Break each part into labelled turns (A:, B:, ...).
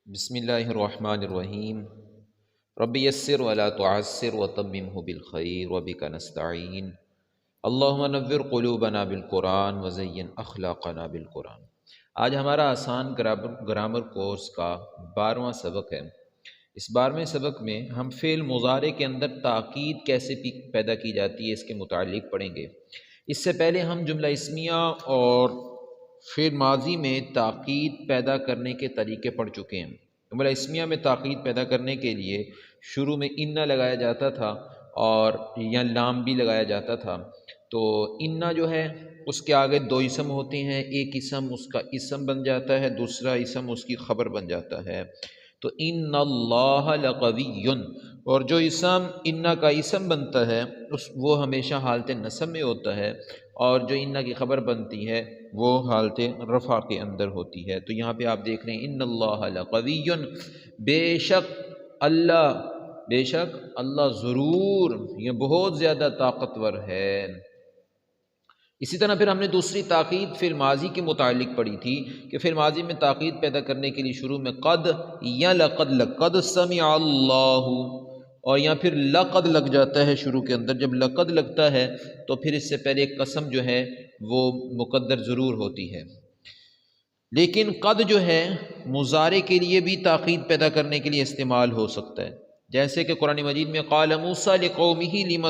A: بسم اللہ الرحمن الرحیم رب یسر ولا تعسر وتممہ بالخیر وبک نستعین اللہم نور قلوبنا بالقرآن وزین اخلاقنا بالقرآن۔ آج ہمارا آسان گرامر کورس کا 12واں سبق ہے۔ اس 12ویں سبق میں ہم فعل مضارع کے اندر تاکید کیسے پیدا کی جاتی ہے اس کے متعلق پڑھیں گے۔ اس سے پہلے ہم جملہ اسمیہ اور فعل ماضی میں تاکید پیدا کرنے کے طریقے پڑھ چکے ہیں۔ جملہ اسمیہ میں تاکید پیدا کرنے کے لیے شروع میں انا لگایا جاتا تھا اور یا لام بھی لگایا جاتا تھا۔ تو انا جو ہے اس کے آگے دو اسم ہوتے ہیں، ایک اسم اس کا اسم بن جاتا ہے، دوسرا اسم اس کی خبر بن جاتا ہے۔ تو ان اللہ لقوی، اور جو اسم انا کا اسم بنتا ہے وہ ہمیشہ حالت نصب میں ہوتا ہے، اور جو انا کی خبر بنتی ہے وہ حالت رفع کے اندر ہوتی ہے۔ تو یہاں پہ آپ دیکھ رہے ہیں ان اللہ لقوی، بے شک اللہ ضرور، یہ بہت زیادہ طاقتور ہے۔ اسی طرح پھر ہم نے دوسری تاکید فعل ماضی کے متعلق پڑھی تھی کہ فعل ماضی میں تاکید پیدا کرنے کے لیے شروع میں قد یا لقد سمع اللہ، اور یا پھر لقد لگ جاتا ہے شروع کے اندر۔ جب لقد لگتا ہے تو پھر اس سے پہلے ایک قسم جو ہے وہ مقدر ضرور ہوتی ہے۔ لیکن قد جو ہے مضارع کے لیے بھی تاکید پیدا کرنے کے لیے استعمال ہو سکتا ہے، جیسے کہ قرآن مجید میں قال موسیٰ لقومہ لم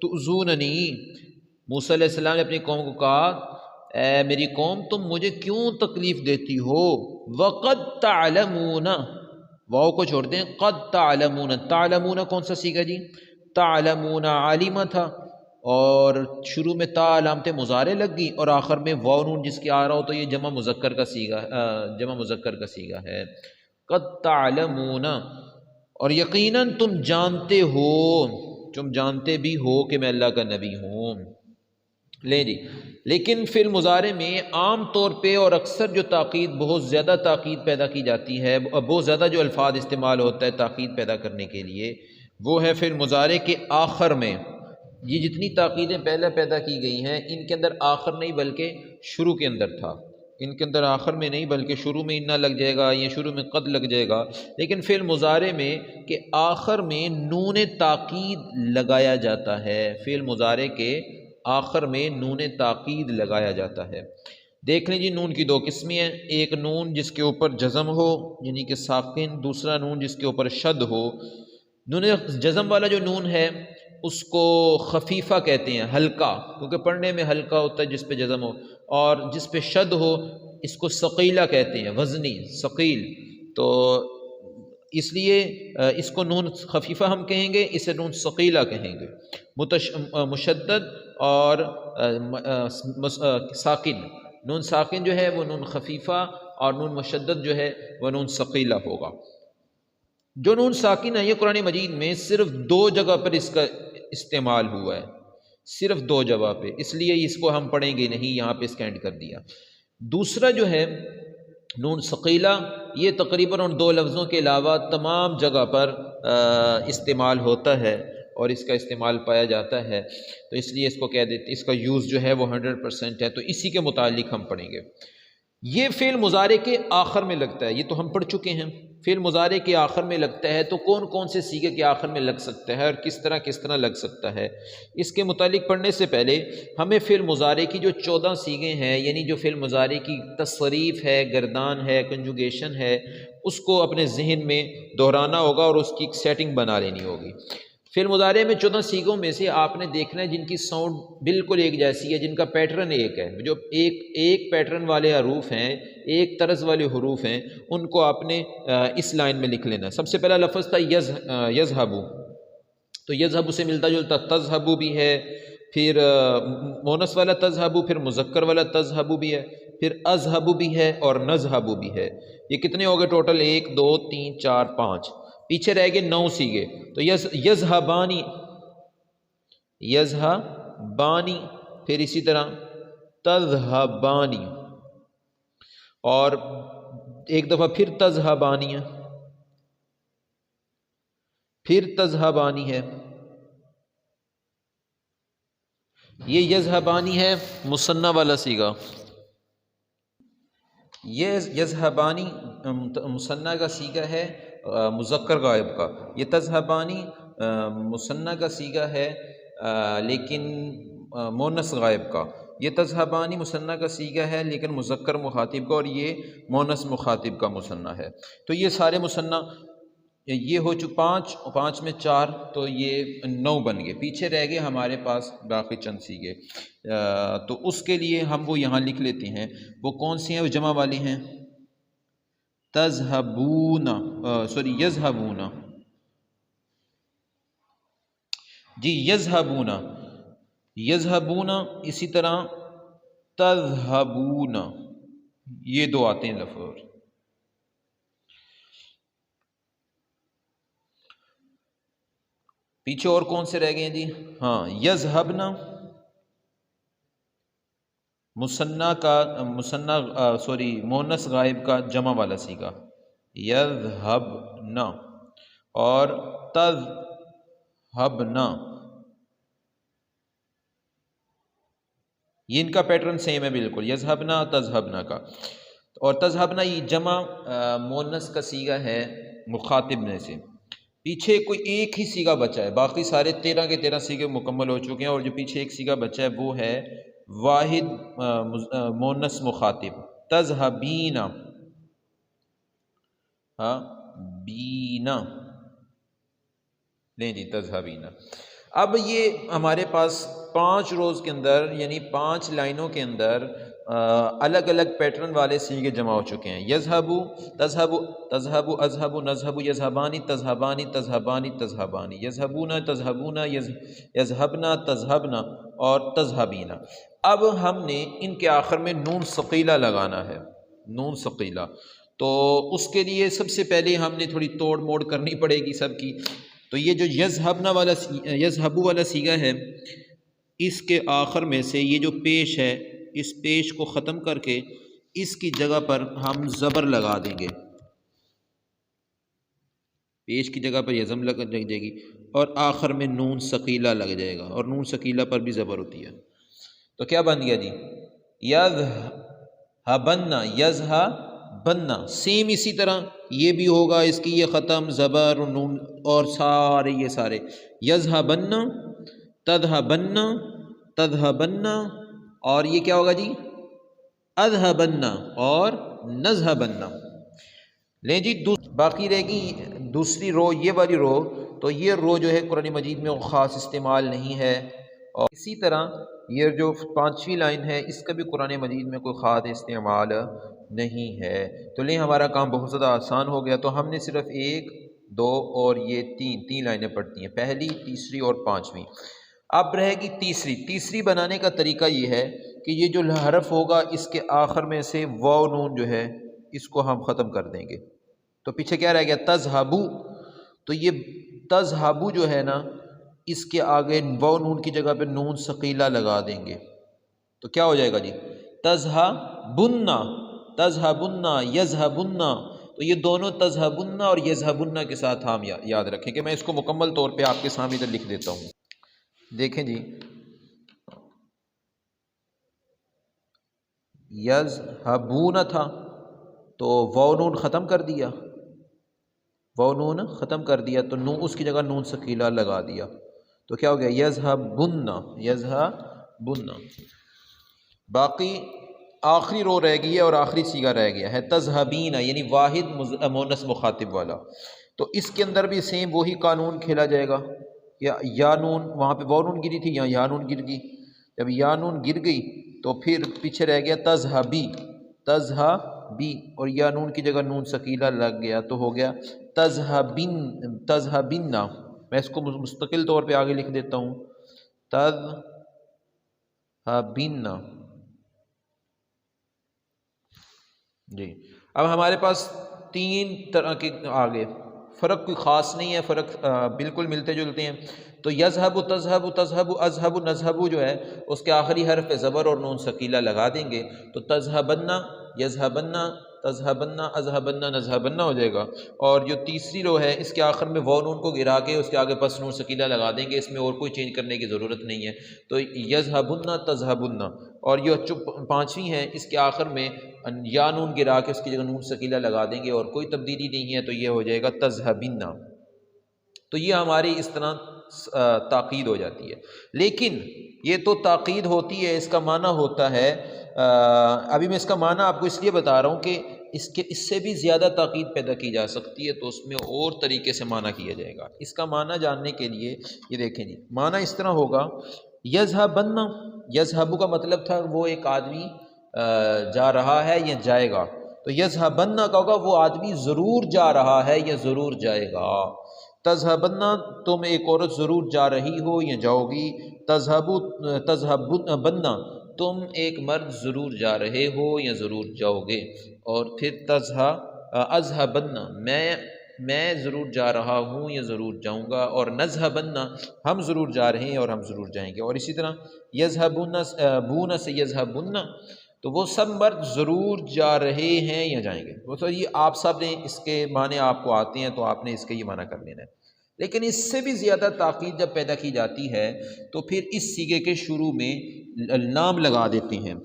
A: تؤذوننی، موسیٰ علیہ السلام نے اپنی قوم کو کہا اے میری قوم تم مجھے کیوں تکلیف دیتی ہو۔ وقد تعلمون، واو کو چھوڑ دیں، قد تعلمون، تعلمون کون سا صیغہ جی؟ تعلمون عالمہ تھا، اور شروع میں تا علامت مضارع لگ گئی اور آخر میں واو نون جس کے آ رہا ہو تو یہ جمع مذکر کا صیغہ ہے۔ قد تعلمون، اور یقیناً تم جانتے ہو، تم جانتے بھی ہو کہ میں اللہ کا نبی ہوں۔ لے جی، لیکن فعل مضارع میں عام طور پہ اور اکثر جو تاکید بہت زیادہ تاکید پیدا کی جاتی ہے، بہت زیادہ جو الفاظ استعمال ہوتا ہے تاکید پیدا کرنے کے لیے، وہ ہے فعل مضارع کے آخر میں۔ یہ جتنی تاکیدیں پہلے پیدا کی گئی ہیں ان کے اندر آخر نہیں بلکہ شروع کے اندر تھا، ان کے اندر آخر میں نہیں بلکہ شروع میں انا لگ جائے گا یا شروع میں قد لگ جائے گا۔ لیکن فعل مضارع میں کہ آخر میں نون تاکید لگایا جاتا ہے، فعل مضارع کے آخر میں نون تاکید لگایا جاتا ہے۔ دیکھ لیں جی، نون کی دو قسمیں ہیں، ایک نون جس کے اوپر جزم ہو یعنی کہ ساکن، دوسرا نون جس کے اوپر شد ہو۔ نون جزم والا جو نون ہے اس کو خفیفہ کہتے ہیں، ہلکا، کیونکہ پڑھنے میں ہلکا ہوتا ہے جس پہ جزم ہو، اور جس پہ شد ہو اس کو ثقیلہ کہتے ہیں، وزنی، ثقیل۔ تو اس لیے اس کو نون خفیفہ ہم کہیں گے، اسے نون ثقیلہ کہیں گے۔ مشدد اور ساکن، نون ساکن جو ہے وہ نون خفیفہ، اور نون مشدد جو ہے وہ نون ثقیلہ ہوگا۔ جو نون ساکن ہے یہ قرآن مجید میں صرف دو جگہ پر اس کا استعمال ہوا ہے، صرف دو جگہ پہ، اس لیے اس کو ہم پڑھیں گے نہیں، یہاں پہ اسکینڈ کر دیا۔ دوسرا جو ہے نون ثقیلہ، یہ تقریباً ان دو لفظوں کے علاوہ تمام جگہ پر استعمال ہوتا ہے اور اس کا استعمال پایا جاتا ہے، تو اس لیے اس کو کہہ دیتے، اس کا یوز جو ہے وہ 100% ہے، تو اسی کے متعلق ہم پڑھیں گے۔ یہ فعل مضارع کے آخر میں لگتا ہے، یہ تو ہم پڑھ چکے ہیں، فعل مضارع کے آخر میں لگتا ہے تو کون کون سے صیغے کے آخر میں لگ سکتا ہے اور کس طرح لگ سکتا ہے۔ اس کے متعلق پڑھنے سے پہلے ہمیں فعل مضارع کی جو 14 صیغے ہیں، یعنی جو فعل مضارع کی تصریف ہے، گردان ہے، کنجوگیشن ہے، اس کو اپنے ذہن میں دہرانا ہوگا اور اس کی ایک سیٹنگ بنا لینی ہوگی۔ فعل مضارع میں 14 صیغوں میں سے آپ نے دیکھنا ہے جن کی ساؤنڈ بالکل ایک جیسی ہے، جن کا پیٹرن ایک ہے، جو ایک پیٹرن والے حروف ہیں، ایک طرز والے حروف ہیں، ان کو آپ نے اس لائن میں لکھ لینا ہے۔ سب سے پہلا لفظ تھا یذہبو، تو یذہبو سے ملتا جلتا تذہبو بھی ہے، پھر مونس والا تذہبو، پھر مذکر والا تذہبو بھی ہے، پھر اذہبو بھی ہے اور نذہبو بھی ہے۔ یہ کتنے ہو گئے ٹوٹل؟ 1 2 3 4 5، پیچھے رہ گئے 9 صیغے۔ تو یذہبانی، یذہبانی، پھر اسی طرح تذہبانی، اور ایک دفعہ پھر تذہبانی ہے، پھر تذہبانی ہے۔ یہ یذہبانی ہے مثنیٰ والا صیغہ، یہ یذہبانی مثنیٰ کا صیغہ ہے مذکر غائب کا، یہ تذہبانی مثنیٰ کا صیغہ ہے لیکن مؤنث غائب کا، یہ تذہبانی مثنیٰ کا صیغہ ہے لیکن مذکر مخاطب کا، اور یہ مؤنث مخاطب کا مثنیٰ ہے۔ تو یہ سارے مثنیٰ یہ ہو چکے پانچ میں 4، تو یہ 9 بن گئے، پیچھے رہ گئے ہمارے پاس باقی چند صیغے، تو اس کے لیے ہم وہ یہاں لکھ لیتے ہیں۔ وہ کون سی ہیں؟ وہ جمع والی ہیں، تذہبون یذہبون، جی یذہبون، یذہبون، اسی طرح تذہبون، یہ 2 آتے ہیں لفظ۔ پیچھے اور کون سے رہ گئے ہیں جی؟ ہاں یذہبن، مؤنث غائب کا جمع والا صیغہ یذہبن، اور تذہبن، یہ ان کا پیٹرن سیم ہے بالکل، یذہبن تذہبن کا، اور تذہبن یہ جمع مؤنث کا صیغہ ہے مخاطب میں سے۔ پیچھے کوئی ایک ہی صیغہ بچا ہے، باقی سارے 13 کے 13 صیغے مکمل ہو چکے ہیں، اور جو پیچھے ایک صیغہ بچا ہے وہ ہے واحد مؤنث مخاطب، تذہبین، بینا، لیں جی تذہبین۔ اب یہ ہمارے پاس 5 روز کے اندر یعنی 5 لائنوں کے اندر الگ الگ پیٹرن والے صیغے جمع ہو چکے ہیں۔ یذہبو، تذہبو، تذہبو، اذہبو، نذہبو، یذہبانی، تذہبانی، تذہبانی، تذہبانی، یذہبون، تذہبون، یذہبن، تذہبن، اور تذہبین۔ اب ہم نے ان کے آخر میں نون ثقیلہ لگانا ہے، نون ثقیلہ، تو اس کے لیے سب سے پہلے ہم نے تھوڑی توڑ موڑ کرنی پڑے گی سب کی۔ تو یہ جو یذہبو والا صیغہ ہے، اس کے آخر میں سے یہ جو پیش ہے، اس پیش کو ختم کر کے اس کی جگہ پر ہم زبر لگا دیں گے، پیش کی جگہ پر یہ زم لگ جائے گی، اور آخر میں نون ثقیلہ لگ جائے گا، اور نون ثقیلہ پر بھی زبر ہوتی ہے۔ تو کیا بن گیا جی؟ یذہبن، یذہبن، سیم اسی طرح یہ بھی ہوگا، اس کی یہ ختم زبر اور نون، اور سارے یہ سارے یذہبن، تذہبن، تذہبن، اور یہ کیا ہوگا جی؟ اذہبن اور نذہبن۔ لیں جی باقی رہے گی دوسری رو، یہ والی رو، تو یہ رو جو ہے قرآن مجید میں خاص استعمال نہیں ہے، اور اسی طرح یہ جو 5ویں لائن ہے اس کا بھی قرآن مجید میں کوئی خاص استعمال نہیں ہے۔ تو لیں ہمارا کام بہت زیادہ آسان ہو گیا، تو ہم نے صرف 1، 2 اور یہ 3 لائنیں پڑھتی ہیں، پہلی، تیسری اور 5ویں۔ اب رہے گی تیسری بنانے کا طریقہ یہ ہے کہ یہ جو حرف ہوگا اس کے آخر میں سے واو نون جو ہے اس کو ہم ختم کر دیں گے، تو پیچھے کیا رہ گیا؟ تذہبو، تو یہ تذہبو جو ہے نا، اس کے آگے واو نون کی جگہ پہ نون ثقیلہ لگا دیں گے، تو کیا ہو جائے گا جی؟ تذہبن، تذہبن، یذہبن، تو یہ دونوں تذہبن اور یذہبن کے ساتھ ہم یاد رکھیں کہ میں اس کو مکمل طور پہ آپ کے سامنے ادھر لکھ دیتا ہوں۔ دیکھیں جی، یذہبون تھا تو واو نون ختم کر دیا، واو نون ختم کر دیا، تو نون اس کی جگہ نون ثقیلہ لگا دیا، تو کیا ہو گیا؟ یذہبن، یذہبن۔ باقی آخری رو رہ گئی ہے اور آخری صیغہ رہ گیا ہے تذہبین، یعنی واحد مؤنث مخاطب والا، تو اس کے اندر بھی سیم وہی قانون کھیلا جائے گا، یا نون، وہاں پہ واو نون گری تھی، یا نون گر گئی، جب یا نون گر گئی تو پھر پیچھے رہ گیا تذہبی، تذہبی، اور یا نون کی جگہ نون ثقیلہ لگ گیا، تو ہو گیا تذہبن، تذہبن۔ میں اس کو مستقل طور پہ آگے لکھ دیتا ہوں، تذہبن۔ جی اب ہمارے پاس 3 طرح کے آگے، فرق کوئی خاص نہیں ہے، فرق بالکل ملتے جلتے ہیں۔ تو یذہب، تذہب، تذہب، اذہب، نذہب جو ہے اس کے آخری حرف پہ زبر اور نون ثقیلہ لگا دیں گے، تو تذہبن، یذہبن، تذہبن، اذہبن، نذہبن ہو جائے گا۔ اور جو تیسری رو ہے اس کے آخر میں واو نون کو گرا کے اس کے آگے پس نون ثقیلہ لگا دیں گے، اس میں اور کوئی چینج کرنے کی ضرورت نہیں ہے، تو یذہبن، تذہبن۔ اور یہ جو 5ویں ہے اس کے آخر میں یا نون گرا کے اس کی جگہ نون ثقیلہ لگا دیں گے اور کوئی تبدیلی نہیں ہے تو یہ ہو جائے گا تذہبن۔ تو یہ ہماری اس طرح تاکید ہو جاتی ہے، لیکن یہ تو تاکید ہوتی ہے، اس کا معنی ہوتا ہے ابھی میں اس کا معنی آپ کو اس لیے بتا رہا ہوں کہ اس سے بھی زیادہ تاکید پیدا کی جا سکتی ہے، تو اس میں اور طریقے سے معنی کیا جائے گا۔ اس کا معنی جاننے کے لیے یہ دیکھیں جی، معنی اس طرح ہوگا یذہبن، یذہب کا مطلب تھا وہ ایک آدمی جا رہا ہے یا جائے گا، تو یذہبن کا ہوگا وہ آدمی ضرور جا رہا ہے یا ضرور جائے گا۔ تذہبن تم ایک عورت ضرور جا رہی ہو یا جاؤ گی، تذہبن تم ایک مرد ضرور جا رہے ہو یا ضرور جاؤ گے، اور پھر اذہبن میں ضرور جا رہا ہوں یا ضرور جاؤں گا، اور نذہبن ہم ضرور جا رہے ہیں اور ہم ضرور جائیں گے، اور اسی طرح یذہبن بون سے یذہبن تو وہ سب مرد ضرور جا رہے ہیں یا جائیں گے۔ وہ تو یہ آپ سب نے اس کے معنی آپ کو آتے ہیں تو آپ نے اس کے یہ معنی کر لینا ہے، لیکن اس سے بھی زیادہ تاکید جب پیدا کی جاتی ہے تو پھر اس صیغے کے شروع میں لام لگا دیتے ہیں۔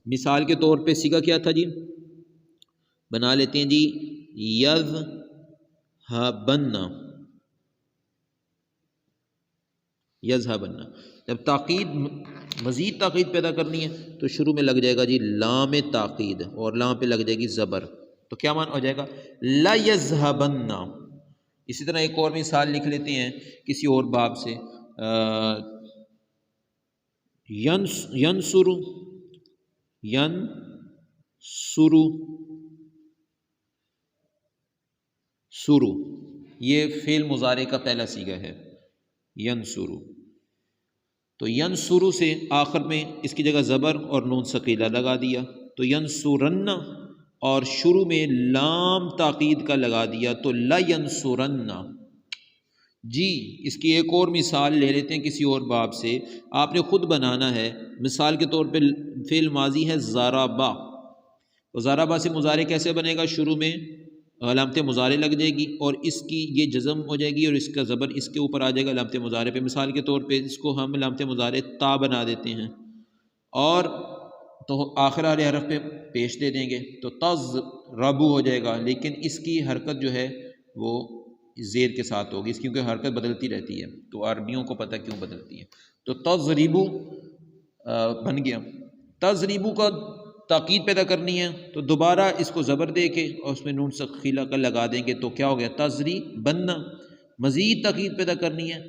A: مثال کے طور پہ صیغہ کیا تھا جی، بنا لیتے ہیں جی یذہبن۔ جب تاکید مزید تاکید پیدا کرنی ہے تو شروع میں لگ جائے گا جی لام تاکید، اور لام پہ لگ جائے گی زبر، تو کیا معنی ہو جائے گا لا یذہبن۔ اسی طرح ایک اور مثال لکھ لیتے ہیں کسی اور باب سے، ینصر سرو، یہ فعل مضارع کا پہلا صیغہ ہے ینصر، تو ینصر سے آخر میں اس کی جگہ زبر اور نون ثقیلہ لگا دیا، تو ینصرن، اور شروع میں لام تاکید کا لگا دیا تو لا ینصرن۔ جی اس کی ایک اور مثال لے لیتے ہیں کسی اور باب سے، آپ نے خود بنانا ہے۔ مثال کے طور پہ فعل ماضی ہے ضربا، تو ضربا سے مضارع کیسے بنے گا، شروع میں علامت مضارع لگ جائے گی اور اس کی یہ جزم ہو جائے گی اور اس کا زبر اس کے اوپر آ جائے گا علامت مضارع پہ۔ مثال کے طور پہ اس کو ہم علامت مضارع تا بنا دیتے ہیں اور تو آخر والے حرف پہ پیش دے دیں گے تو تضربو ہو جائے گا، لیکن اس کی حرکت جو ہے وہ زیر کے ساتھ ہوگی، اس کیونکہ حرکت بدلتی رہتی ہے تو عربیوں کو پتہ کیوں بدلتی ہے، تو تضربو بن گیا۔ تضربو کا تاکید پیدا کرنی ہے تو دوبارہ اس کو زبر دے کے اور اس میں نون ثقیلہ کا لگا دیں گے تو کیا ہو گیا تضریبن۔ مزید تاکید پیدا کرنی ہے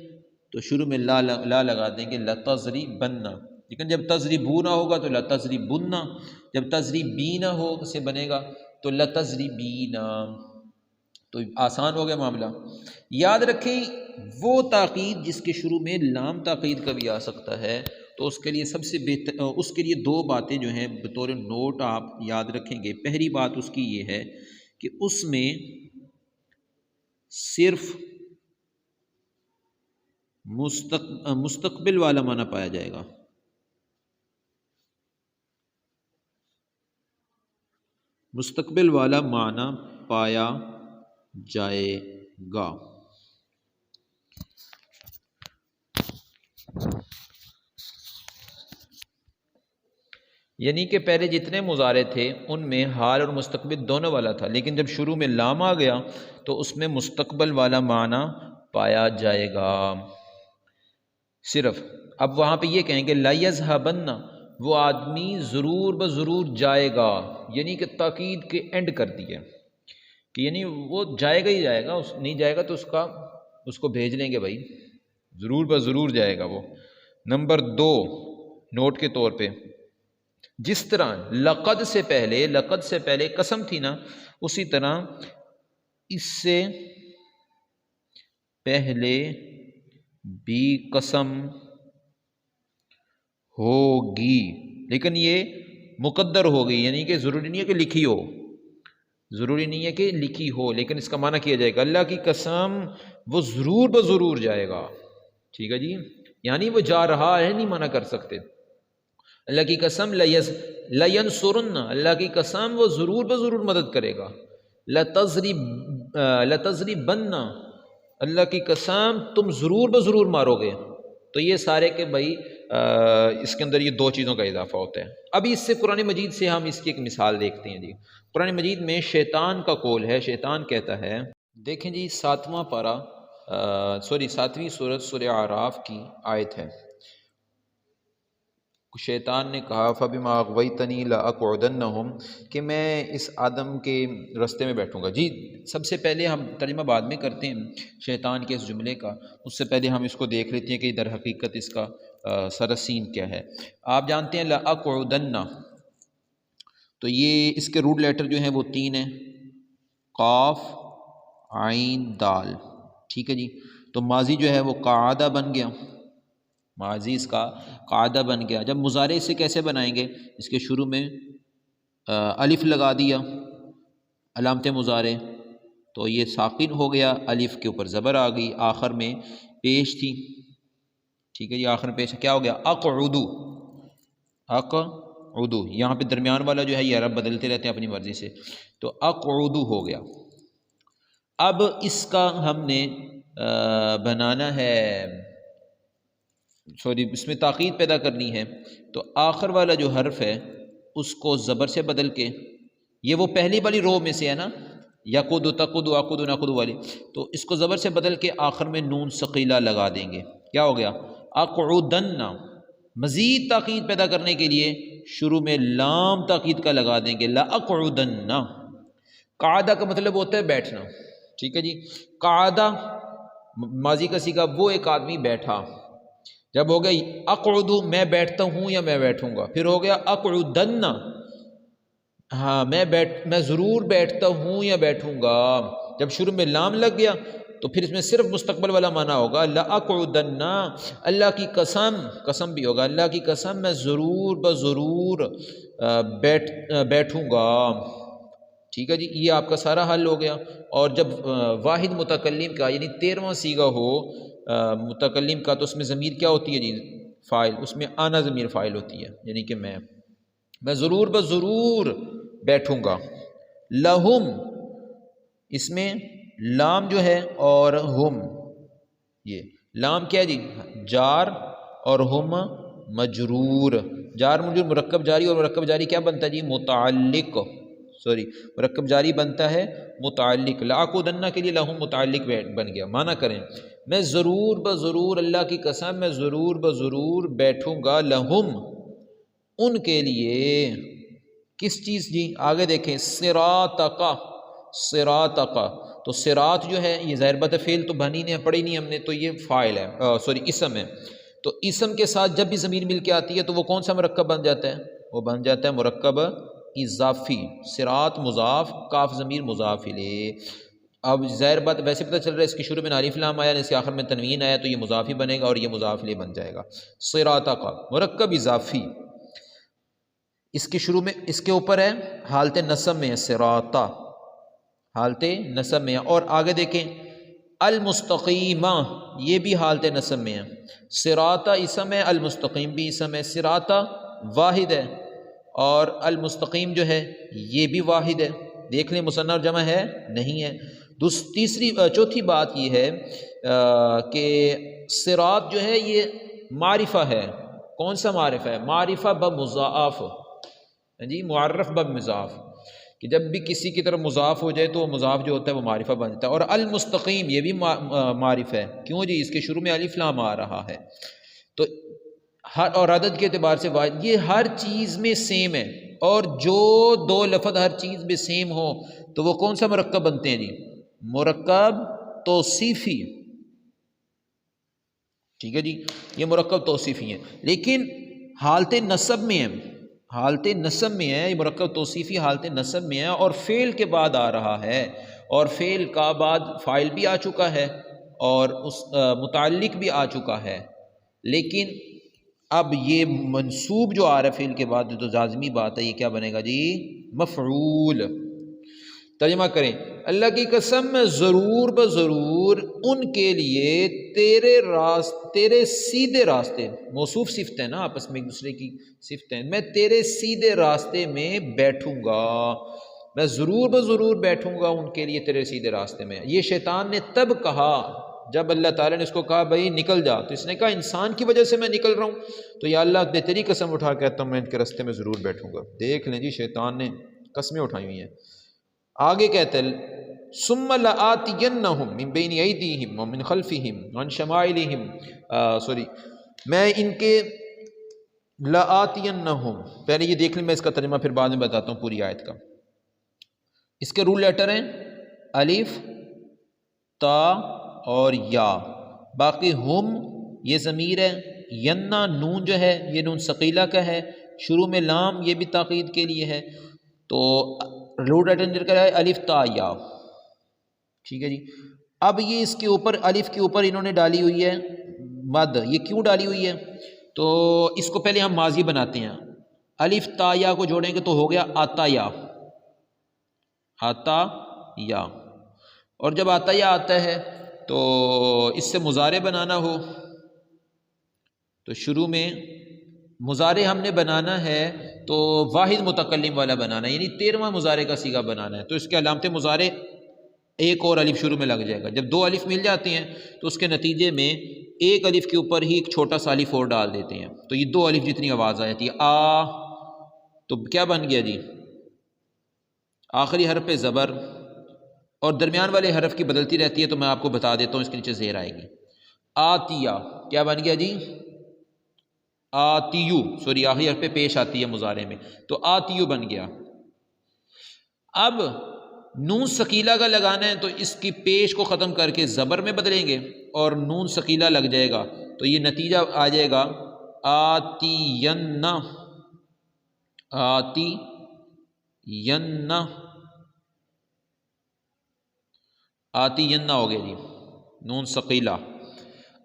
A: تو شروع میں لا لگا دیں گے لتضریبن، لیکن جب تضریبون ہوگا تو لتضریبن، جب تضریبین ہو سے بنے گا تو لتضریبین، تو آسان ہو گیا معاملہ۔ یاد رکھیں وہ تاکید جس کے شروع میں لام تاکید کا بھی آ سکتا ہے تو اس کے لیے سب سے بہتر، اس کے لیے دو باتیں جو ہیں بطور نوٹ آپ یاد رکھیں گے۔ پہلی بات اس کی یہ ہے کہ اس میں صرف مستقبل والا معنی پایا جائے گا، مستقبل والا معنی پایا جائے گا۔ یعنی کہ پہلے جتنے مضارع تھے ان میں حال اور مستقبل دونوں والا تھا، لیکن جب شروع میں لام آ گیا تو اس میں مستقبل والا معنی پایا جائے گا صرف۔ اب وہاں پہ یہ کہیں گے لا یذہبن، وہ آدمی ضرور بضرور جائے گا، یعنی کہ تاکید کے اینڈ کر دیا کہ یعنی وہ جائے گا ہی جائے گا، نہیں جائے گا تو اس کو بھیج لیں گے بھائی، ضرور بضرور جائے گا وہ۔ نمبر 2 نوٹ کے طور پہ، جس طرح لقد سے پہلے قسم تھی نا، اسی طرح اس سے پہلے بھی قسم ہوگی، لیکن یہ مقدر ہوگی، یعنی کہ ضروری نہیں ہے کہ لکھی ہو، ضروری نہیں ہے کہ لکھی ہو، لیکن اس کا معنی کیا جائے گا اللہ کی قسم وہ ضرور بضرور جائے گا۔ ٹھیک ہے جی، یعنی وہ جا رہا ہے نہیں منع کر سکتے۔ اللہ کی قسم لینصرن، اللہ کی قسم وہ ضرور بضرور مدد کرے گا۔ لتضریبن، اللہ کی قسم تم ضرور بضرور مارو گے۔ تو یہ سارے کہ بھائی اس کے اندر یہ دو چیزوں کا اضافہ ہوتا ہے۔ ابھی اس سے قرآن مجید سے ہم اس کی ایک مثال دیکھتے ہیں جی۔ قرآن مجید میں شیطان کا قول ہے، شیطان کہتا ہے، دیکھیں جی 7واں پارہ 7ویں سورۃ سورہ اعراف کی آیت ہے۔ شیطان نے کہا فَبِمَا أَغْوَيْتَنِي لَأَقْعُدَنَّ کہ میں اس آدم کے رستے میں بیٹھوں گا۔ جی سب سے پہلے ہم ترجمہ بعد میں کرتے ہیں شیطان کے اس جملے کا، اس سے پہلے ہم اس کو دیکھ لیتے ہیں کہ در حقیقت اس کا سرسین کیا ہے۔ آپ جانتے ہیں لَأَقْعُدَنَّ، تو یہ اس کے روٹ لیٹر جو ہیں وہ 3 ہیں، قاف عین دال، ٹھیک ہے جی۔ تو ماضی جو ہے وہ قعدہ بن گیا، ماضی اس کا قاعدہ بن گیا۔ جب مضارع اسے کیسے بنائیں گے؟ اس کے شروع میں الف لگا دیا، علامت مضارع، تو یہ ساکن ہو گیا، الف کے اوپر زبر آ گئی، آخر میں پیش تھی، ٹھیک ہے جی، آخر میں پیش کیا ہو گیا؟ اقعدو، اقعدو، یہاں پہ درمیان والا جو ہے یہ عرب بدلتے رہتے ہیں اپنی مرضی سے، تو اقعدو ہو گیا۔ اب اس کا ہم نے بنانا ہے، اس میں تاکید پیدا کرنی ہے، تو آخر والا جو حرف ہے اس کو زبر سے بدل کے، یہ وہ پہلی والی رو میں سے ہے نا، یقود تقود عقود نقود والی، تو اس کو زبر سے بدل کے آخر میں نون ثقیلہ لگا دیں گے، کیا ہو گیا؟ اقعدن۔ مزید تاکید پیدا کرنے کے لیے شروع میں لام تاکید کا لگا دیں گے، لاقعدن۔ قعدہ کا مطلب ہوتا ہے بیٹھنا، ٹھیک ہے جی۔ قعدہ ماضی کا صیغہ، وہ ایک آدمی بیٹھا، جب ہو گیا اقعدو میں بیٹھتا ہوں یا میں بیٹھوں گا، پھر ہو گیا اقعدن، ہاں میں ضرور بیٹھتا ہوں یا بیٹھوں گا، جب شروع میں لام لگ گیا تو پھر اس میں صرف مستقبل والا معنی ہوگا، لاقعدن، اللہ کی قسم، قسم بھی ہوگا، اللہ کی قسم میں ضرور بضرور بیٹھوں گا، ٹھیک ہے جی۔ یہ آپ کا سارا حل ہو گیا۔ اور جب واحد متکلم کا یعنی 13واں صیغہ ہو متکلم کا، تو اس میں ضمیر کیا ہوتی ہے جی؟ فاعل، اس میں آنا ضمیر فاعل ہوتی ہے، یعنی کہ میں ضرور بضرور بیٹھوں گا۔ لہم، اس میں لام جو ہے اور ہم، یہ لام کیا ہے جی؟ جار، اور ہم مجرور، جار مجرور، مرکب جاری، اور مرکب جاری کیا بنتا ہے جی؟ متعلق، مرکب جاری بنتا ہے متعلق، لاقعدن کے لیے لہم متعلق بن گیا۔ معنی کریں، میں ضرور بضرور، اللہ کی قسم میں ضرور بضرور بیٹھوں گا، لہم ان کے لیے، کس چیز جی؟ آگے دیکھیں، صراطک، صراطک، تو صراط جو ہے یہ ظاہر بات ہے فعل تو بنی نہیں، پڑھی نہیں ہم نے، تو یہ فاعل ہے، اسم ہے، تو اسم کے ساتھ جب بھی ضمیر مل کے آتی ہے تو وہ کون سا مرکب بن جاتا ہے؟ وہ بن جاتا ہے مرکب اضافی، صراط مضاف، کاف ضمیر مضاف الیہ۔ اب ظاہر بات ویسے پتہ چل رہا ہے اس کے شروع میں الف لام آیا، اس کے آخر میں تنوین آیا، تو یہ مضاف ہی بنے گا اور یہ مضاف الیہ بن جائے گا، صراطک، مرکب اضافی۔ اس کے شروع میں اس کے اوپر ہے حالت نصب میں ہے، صراطہ حالت نصب میں ہے، اور آگے دیکھیں المستقیمہ، یہ بھی حالت نصب میں ہے، صراطہ اسم ہے، المستقیم بھی اسم ہے، صراطہ واحد ہے اور المستقیم جو ہے یہ بھی واحد ہے، دیکھ لیں مثنیٰ اور جمع ہے نہیں ہے۔ چوتھی بات یہ ہے کہ صراط جو ہے یہ معرفہ ہے، کون سا معرفہ ہے؟ معرفہ بمضاف، جی معرف بمضاف، کہ جب بھی کسی کی طرف مضاف ہو جائے تو وہ مضاف جو ہوتا ہے وہ معرفہ بن جاتا ہے۔ اور المستقیم یہ بھی معرف ہے، کیوں جی؟ اس کے شروع میں الف لام آ رہا ہے، تو ہر اور عدد کے اعتبار سے واحد، یہ ہر چیز میں سیم ہے، اور جو دو لفظ ہر چیز میں سیم ہو تو وہ کون سا مرکب بنتے ہیں جی؟ مرکب توصیفی، ٹھیک ہے جی، یہ مرکب توصیفی ہیں، لیکن حالت نصب میں ہے، حالت نصب میں ہے، یہ مرکب توصیفی حالت نصب میں ہے، اور فعل کے بعد آ رہا ہے، اور فعل کا بعد فاعل بھی آ چکا ہے اور اس متعلق بھی آ چکا ہے، لیکن اب یہ منصوب جو آ رہا ہے فعل کے بعد تو لازمی بات ہے یہ کیا بنے گا جی؟ مفعول۔ ترجمہ کریں، اللہ کی قسم میں ضرور بضرور ان کے لیے تیرے سیدھے راستے، موصوف صفت ہے نا، آپس میں ایک دوسرے کی صفت ہیں، میں تیرے سیدھے راستے میں بیٹھوں گا، میں ضرور بضرور بیٹھوں گا ان کے لیے تیرے سیدھے راستے میں۔ یہ شیطان نے تب کہا جب اللہ تعالیٰ نے اس کو کہا بھائی نکل جا، تو اس نے کہا انسان کی وجہ سے میں نکل رہا ہوں، تو یا اللہ میں تیری قسم اٹھا کہتا ہوں میں ان کے راستے میں ضرور بیٹھوں گا۔ دیکھ لیں جی شیطان نے قسمیں اٹھائی ہوئی ہیں۔ آگے کہتے ہیں ثم لآتینہم من بین ایدیہم ومن خلفہم وعن شمائلہم میں ان کے لآتینہم، پہلے یہ دیکھ لیں، میں اس کا ترجمہ پھر بعد میں بتاتا ہوں پوری آیت کا۔ اس کے رول لیٹر ہیں الف، تا اور یا، باقی ہم یہ ضمیر ہے، ینا نون جو ہے یہ نون ثقیلہ کا ہے، شروع میں لام یہ بھی تاکید کے لیے ہے، تو رول لیٹر کا ہے الف تا یا، ٹھیک ہے جی۔ اب یہ اس کے اوپر الف کے اوپر انہوں نے ڈالی ہوئی ہے مد، یہ کیوں ڈالی ہوئی ہے؟ تو اس کو پہلے ہم ماضی بناتے ہیں، الف تا یا کو جوڑیں گے تو ہو گیا آتا یا، آتا یا، اور جب آتا یا آتا ہے تو اس سے مضارع بنانا ہو تو شروع میں مضارع ہم نے بنانا ہے تو واحد متکلم والا بنانا ہے، یعنی 13واں مضارع کا صیغہ بنانا ہے، تو اس کے علامت مضارع ایک اور الف شروع میں لگ جائے گا۔ جب 2 الف مل جاتی ہیں تو اس کے نتیجے میں ایک الف کے اوپر ہی ایک چھوٹا سا الف اور ڈال دیتے ہیں، تو یہ 2 الف جتنی آواز آ جاتی ہے آ، تو کیا بن گیا جی؟ آخری حرف پہ زبر اور درمیان والے حرف کی بدلتی رہتی ہے، تو میں آپ کو بتا دیتا ہوں، اس کے نیچے زیر آئے گی، آتیہ، کیا بن گیا جی؟ آتیو، سوری آخری حرف پہ پیش آتی ہے مضارع میں، تو آتیو بن گیا۔ اب نون ثقیلہ کا لگانا ہے تو اس کی پیش کو ختم کر کے زبر میں بدلیں گے اور نون ثقیلہ لگ جائے گا، تو یہ نتیجہ آ جائے گا آتین، آتین، آتین ہو گیا جی، نون ثقیلہ،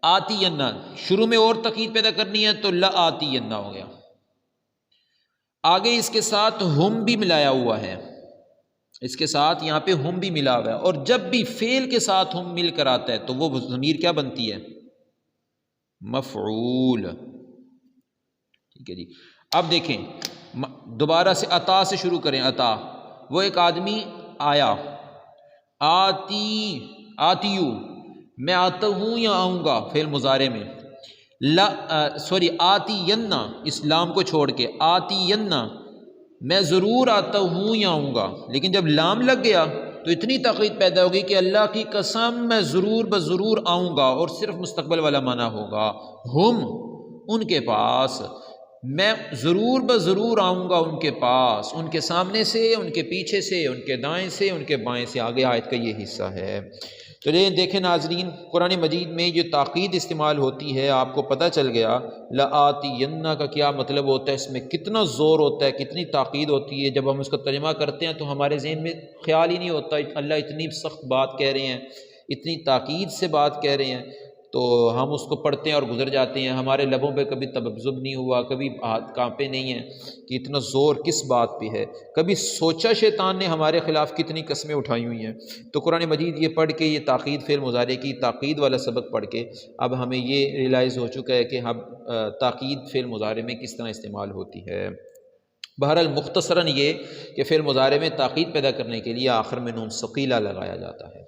A: آتین، شروع میں اور تاکید پیدا کرنی ہے تو لآتین ہو گیا۔ آگے اس کے ساتھ ہم بھی ملایا ہوا ہے، اس کے ساتھ یہاں پہ ہم بھی ملا ہوا ہے، اور جب بھی فعل کے ساتھ ہم مل کر آتا ہے تو وہ ضمیر کیا بنتی ہے؟ مفعول، ٹھیک ہے جی۔ اب دیکھیں دوبارہ سے عطا سے شروع کریں، عطا، وہ ایک آدمی آیا، آتیو، میں آتا ہوں یا آؤں گا، فعل مضارع میں، آتین، اسلام کو چھوڑ کے آتین، میں ضرور آتا ہوں یا آؤں گا، لیکن جب لام لگ گیا تو اتنی تاکید پیدا ہوگی کہ اللہ کی قسم میں ضرور بضرور آؤں گا، اور صرف مستقبل والا معنی ہوگا، ہم ان کے پاس، میں ضرور بضرور آؤں گا ان کے پاس، ان کے سامنے سے، ان کے پیچھے سے، ان کے دائیں سے، ان کے بائیں سے، آگے آیت کا یہ حصہ ہے۔ تو دیکھیں ناظرین، قرآن مجید میں جو تاکید استعمال ہوتی ہے آپ کو پتہ چل گیا لآتین کا کیا مطلب ہوتا ہے، اس میں کتنا زور ہوتا ہے، کتنی تاکید ہوتی ہے۔ جب ہم اس کا ترجمہ کرتے ہیں تو ہمارے ذہن میں خیال ہی نہیں ہوتا اللہ اتنی سخت بات کہہ رہے ہیں، اتنی تاکید سے بات کہہ رہے ہیں، تو ہم اس کو پڑھتے ہیں اور گزر جاتے ہیں، ہمارے لبوں پہ کبھی تبذب نہیں ہوا، کبھی ہاتھ کانپے نہیں ہیں کہ اتنا زور کس بات پہ ہے، کبھی سوچا شیطان نے ہمارے خلاف کتنی قسمیں اٹھائی ہوئی ہیں۔ تو قرآن مجید یہ پڑھ کے، یہ تاکید فعل مضارع کی تاکید والا سبق پڑھ کے اب ہمیں یہ ریلائز ہو چکا ہے کہ اب تاکید فعل مضارع میں کس طرح استعمال ہوتی ہے۔ بہرحال مختصراً یہ کہ فعل مضارع میں تاکید پیدا کرنے کے لیے آخر میں نون ثقیلہ لگایا جاتا ہے۔